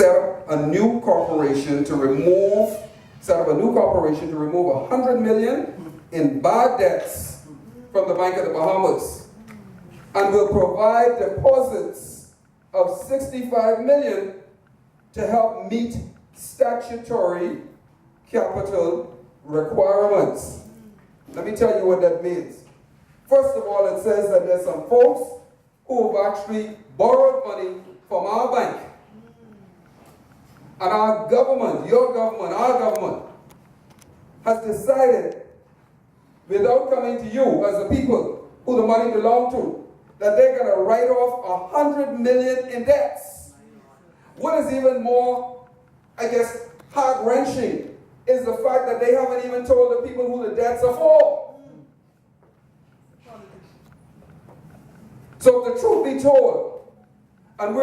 set up a new corporation to remove $100 million in bad debts from the Bank of the Bahamas, and will provide deposits of $65 million to help meet statutory capital requirements. Let me tell you what that means. First of all, it says that there's some folks who have actually borrowed money from our bank. And our government, your government, our government, has decided, without coming to you as the people who the money belongs to, that they're going to write off $100 million in debts. What is even more, I guess, heart-wrenching is the fact that they haven't even told the people who the debts are for. So if the truth be told, and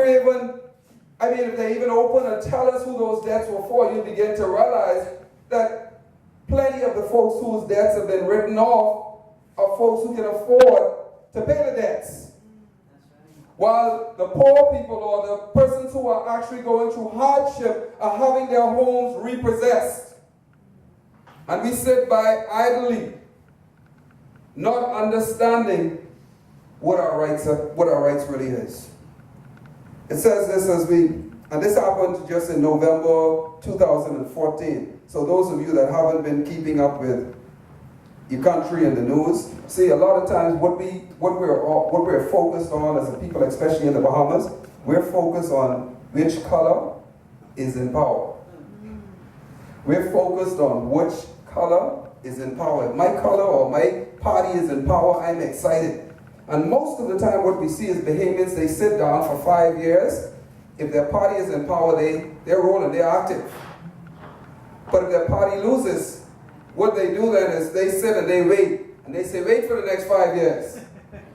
if they even open and tell us who those debts were for, you begin to realize that plenty of the folks whose debts have been written off are folks who can afford to pay the debts. While the poor people or the persons who are actually going through hardship are having their homes repossessed. And we sit by idly, not understanding what our rights really is. It says this and this happened just in November 2014. So those of you that haven't been keeping up with your country and the news, see, a lot of times what we're focused on as a people, especially in the Bahamas, we're focused on which color is in power. We're focused on which color is in power. If my color or my party is in power, I'm excited. And most of the time what we see is Bahamians, they sit down for 5 years. If their party is in power, they're rolling, they're active. But if their party loses, what they do then is they sit and they wait. And they say, wait for the next 5 years.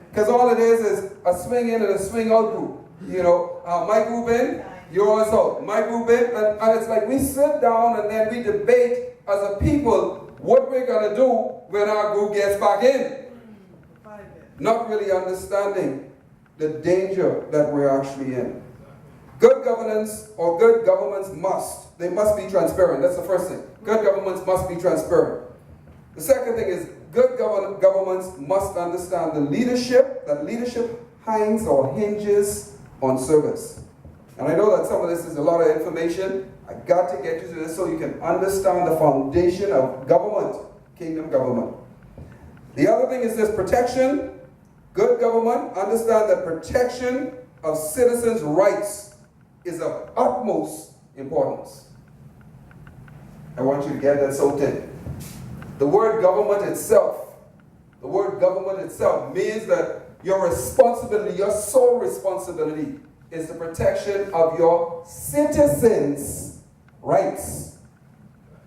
Because all it is a swing in and a swing out group. My group in, yours out. My group in, and it's like we sit down and then we debate as a people what we're going to do when our group gets back in. Not really understanding the danger that we're actually in. Good governance or good governments must be transparent. That's the first thing. Good governments must be transparent. The second thing is good governments must understand that leadership hangs or hinges on service. And I know that some of this is a lot of information. I got to get you to this so you can understand the foundation of government, kingdom government. The other thing is this: protection. Good government understand that protection of citizens' rights is of utmost importance. I want you to get that soaked in. The word government itself means that your responsibility, your sole responsibility, is the protection of your citizens' rights.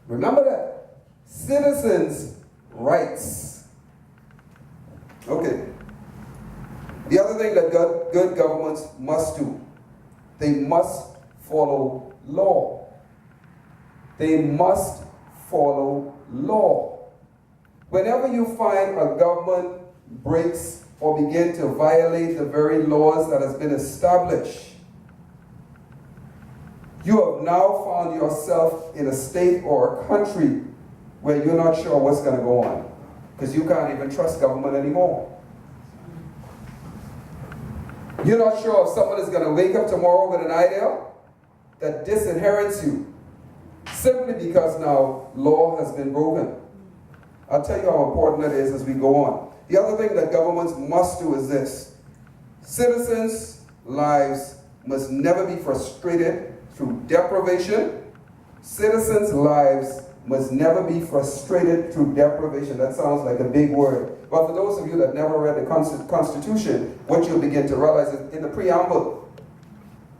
Remember that. Citizens' rights. Okay. The other thing that good governments must do, they must follow law. They must follow law. Whenever you find a government breaks or begin to violate the very laws that has been established, you have now found yourself in a state or a country where you're not sure what's going to go on, because you can't even trust government anymore. You're not sure if someone is going to wake up tomorrow with an idea that disinherits you, simply because now law has been broken. I'll tell you how important that is as we go on. The other thing that governments must do is this: citizens' lives must never be frustrated through deprivation. Citizens' lives must never be frustrated through deprivation. That sounds like a big word. But for those of you that never read the Constitution, what you'll begin to realize is in the preamble,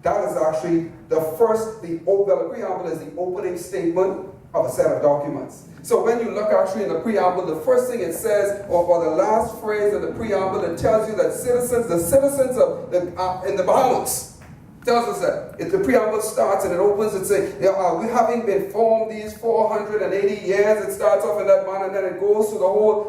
that is actually the preamble is the opening statement of a set of documents. So when you look actually in the preamble, the first thing it says, or the last phrase in the preamble, it tells you that the citizens of in the Bahamas, tells us that. If the preamble starts and it opens, it says, we having been formed these 480 years, it starts off in that manner, and then it goes to the whole